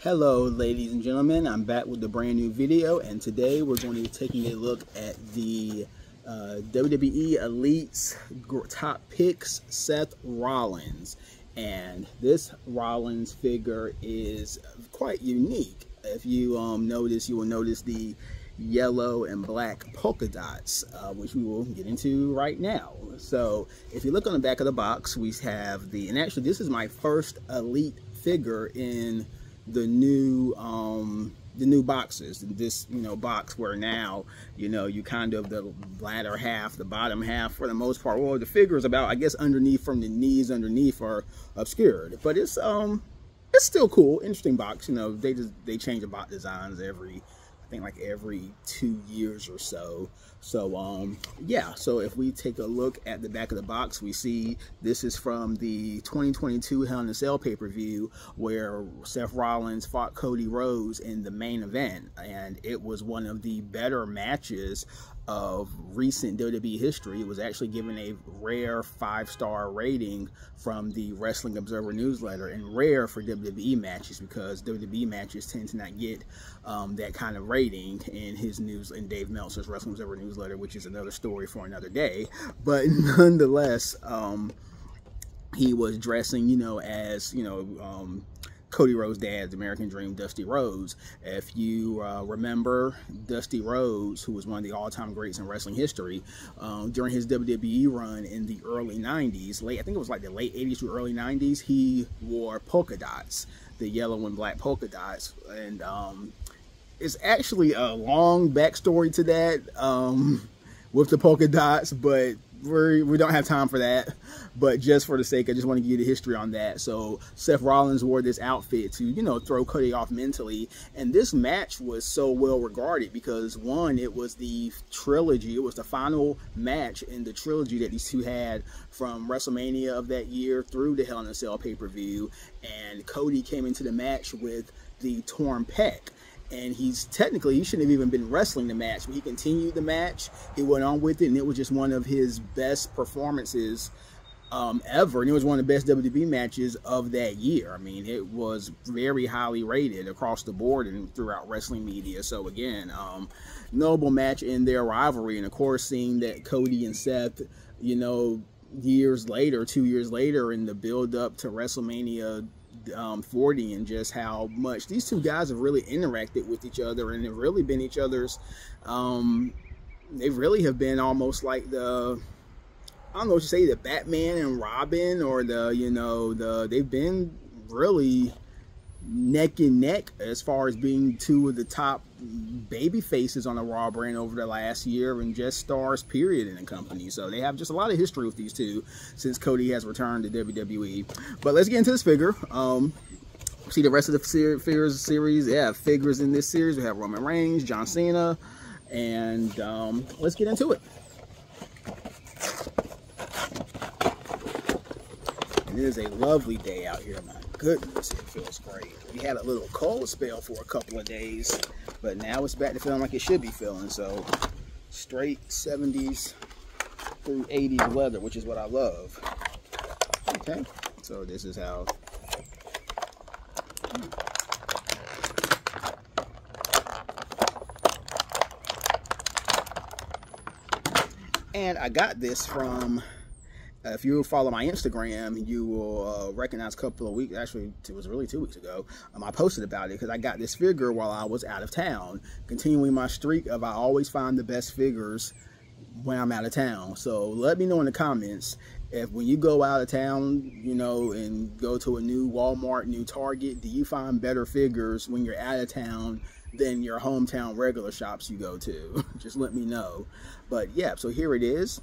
Hello ladies and gentlemen, I'm back with a brand new video, and today we're going to be taking a look at the WWE Elite's top picks, Seth Rollins. And this Rollins figure is quite unique. If you notice, you will notice the yellow and black polka dots, which we will get into right now. So if you look on the back of the box, we have and actually this is my first Elite figure in the new boxes. This box where now you kind of the latter half, the bottom half for the most part, well, the figure is about, I guess, underneath, from the knees underneath, are obscured, but it's still cool, interesting box. They change the box designs I think like every 2 years or so. So yeah, so if we take a look at the back of the box, we see this is from the 2022 Hell in a Cell pay-per-view where Seth Rollins fought Cody Rhodes in the main event, and it was one of the better matches of recent WWE history. It was actually given a rare 5-star rating from the Wrestling Observer newsletter, and rare for WWE matches because WWE matches tend to not get that kind of rating in Dave Meltzer's Wrestling Observer newsletter, which is another story for another day. But nonetheless, he was dressing, as Cody Rhodes' dad, the American Dream, Dusty Rhodes. If you remember Dusty Rhodes, who was one of the all-time greats in wrestling history, during his WWE run in the early 90s, I think it was like the late 80s to early 90s, he wore polka dots, the yellow and black polka dots. And it's actually a long backstory to that with the polka dots, but we don't have time for that. But just for the sake, I just want to give you the history on that. So Seth Rollins wore this outfit to throw Cody off mentally, and this match was so well regarded because, one, it was the trilogy, it was the final match in the trilogy that these two had from WrestleMania of that year through the Hell in a Cell pay-per-view. And Cody came into the match with the torn pec, and he shouldn't have even been wrestling the match, but he continued the match. He went on with it, and it was just one of his best performances ever, and it was one of the best WWE matches of that year. I mean, it was very highly rated across the board and throughout wrestling media. So again, notable match in their rivalry, and of course, seeing that Cody and Seth, 2 years later, in the build up to WrestleMania 40, and just how much these two guys have really interacted with each other, and they've really been each other's they really have been almost like I don't know what you say, the Batman and Robin, or they've been really neck and neck as far as being two of the top baby faces on the Raw brand over the last year, and just stars period in the company. So they have just a lot of history with these two since Cody has returned to WWE. But let's get into this figure. See the rest of the figures series. Yeah, figures in this series. We have Roman Reigns, John Cena, and let's get into it. It is a lovely day out here. My goodness, it feels great. We had a little cold spell for a couple of days, but now it's back to feeling like it should be feeling. So straight 70s through 80s weather, which is what I love. Okay, so this is how. And I got this from, if you follow my Instagram, you will recognize a couple of weeks, actually it was really 2 weeks ago, I posted about it because I got this figure while I was out of town, continuing my streak of I always find the best figures when I'm out of town. So let me know in the comments, if when you go out of town, and go to a new Walmart, new Target, do you find better figures when you're out of town than your hometown regular shops you go to? Just let me know. But yeah, so here it is.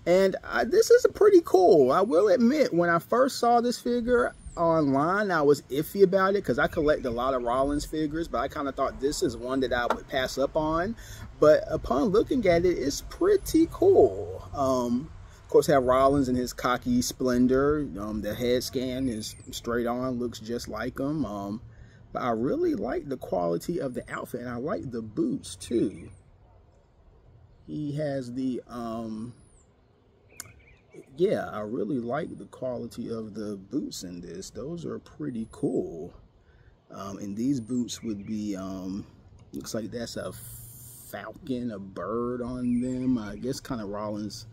And this is pretty cool. I will admit, when I first saw this figure online, I was iffy about it because I collect a lot of Rollins figures, but I kind of thought this is one that I would pass up on. But upon looking at it, it's pretty cool. Of course, have Rollins in his cocky splendor. The head scan is straight on, looks just like him. But I really like the quality of the outfit, and I like the boots too. He has the yeah, I really like the quality of the boots in this. Those are pretty cool. And these boots would be, looks like that's a falcon, a bird on them. I guess kind of Rollins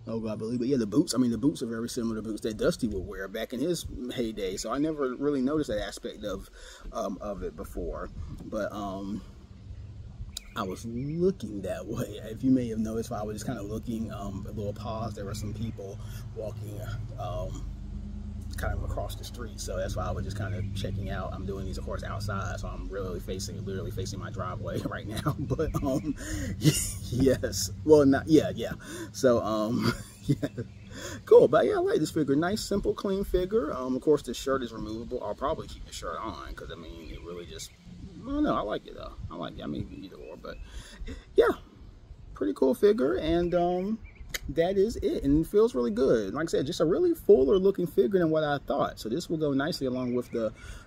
logo, I believe. But yeah, the boots, I mean, the boots are very similar to boots that Dusty would wear back in his heyday. So I never really noticed that aspect of it before. But I was looking that way. If you may have noticed, I was just kind of looking, a little pause. There were some people walking kind of across the street, so that's why I was just kind of checking out. I'm doing these, of course, outside, so I'm literally facing my driveway right now. But yes, well, not yeah. So yeah, cool. But yeah, I like this figure. Nice, simple, clean figure. Of course, the shirt is removable. I'll probably keep the shirt on because I mean, it really just, I don't know. I like it though. I like it. I mean, either or, but yeah, pretty cool figure. And that is it, and it feels really good. Like I said, just a really fuller looking figure than what I thought. So this will go nicely along with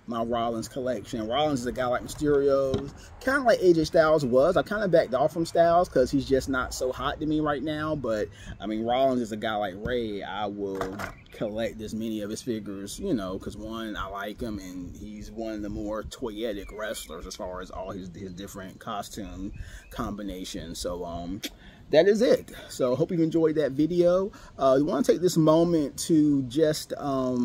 my Rollins collection. Rollins is a guy like Mysterio, kind of like AJ Styles was. I kind of backed off from Styles because he's just not so hot to me right now. But I mean, Rollins is a guy like Ray. I will collect as many of his figures, you know, because one, I like him, and he's one of the more toyetic wrestlers as far as all his different costume combinations. So that is it. So I hope you enjoyed that video. We want to take this moment to just a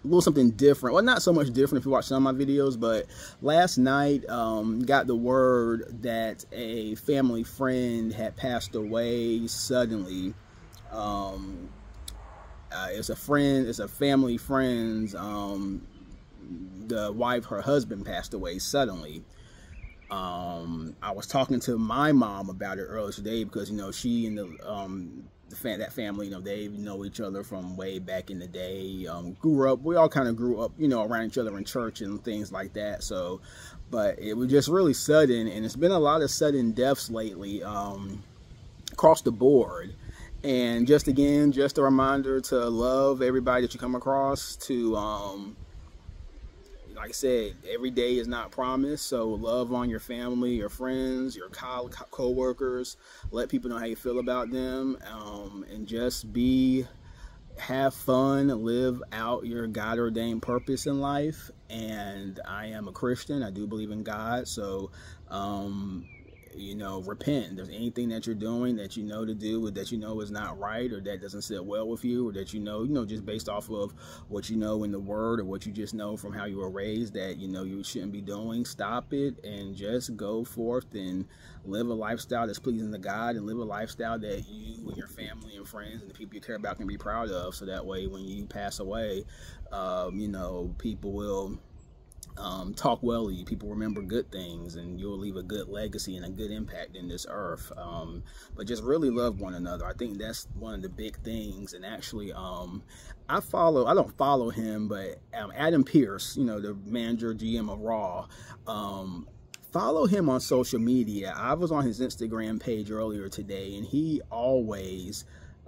little something different. Well, not so much different if you watch some of my videos, but last night got the word that a family friend had passed away suddenly. It's a family friend's, the wife, her husband passed away suddenly. I was talking to my mom about it earlier today because, you know, she and that family, you know, they know each other from way back in the day. We all kind of grew up, you know, around each other in church and things like that. So, but it was just really sudden, and it's been a lot of sudden deaths lately, across the board. And just again, just a reminder to love everybody that you come across, to like I said, every day is not promised, so love on your family, your friends, your co-workers. Let people know how you feel about them, and just have fun, live out your God-ordained purpose in life. And I am a Christian. I do believe in God, so you know, repent. If there's anything that you're doing that you know to do, or that you know is not right, or that doesn't sit well with you, or that you know, just based off of what you know in the Word, or what you just know from how you were raised, that you know you shouldn't be doing, stop it and just go forth and live a lifestyle that's pleasing to God, and live a lifestyle that you and your family and friends and the people you care about can be proud of. So that way, when you pass away, you know, people will talk well of you. People remember good things, and you'll leave a good legacy and a good impact in this earth. But just really love one another. I think that's one of the big things. And actually, I don't follow him, but Adam Pearce, you know, the manager, GM of Raw, follow him on social media. I was on his Instagram page earlier today, and he always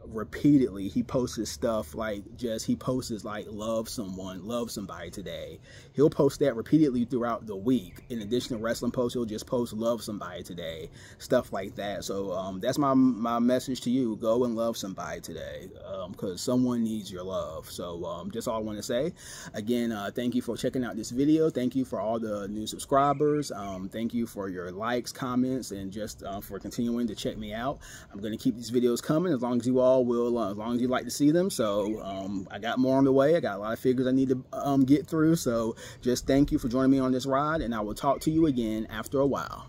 repeatedly, he posts stuff like, he posts like love somebody today. He'll post that repeatedly throughout the week. In addition to wrestling posts, he'll just post love somebody today, stuff like that. So that's my message to you. Go and love somebody today, because someone needs your love. So just all I want to say. Again, thank you for checking out this video. Thank you for all the new subscribers. Thank you for your likes, comments, and just for continuing to check me out. I'm going to keep these videos coming as long as you all will, as long as you like to see them. So I got more on the way. I got a lot of figures I need to get through. So just thank you for joining me on this ride, and I will talk to you again after a while.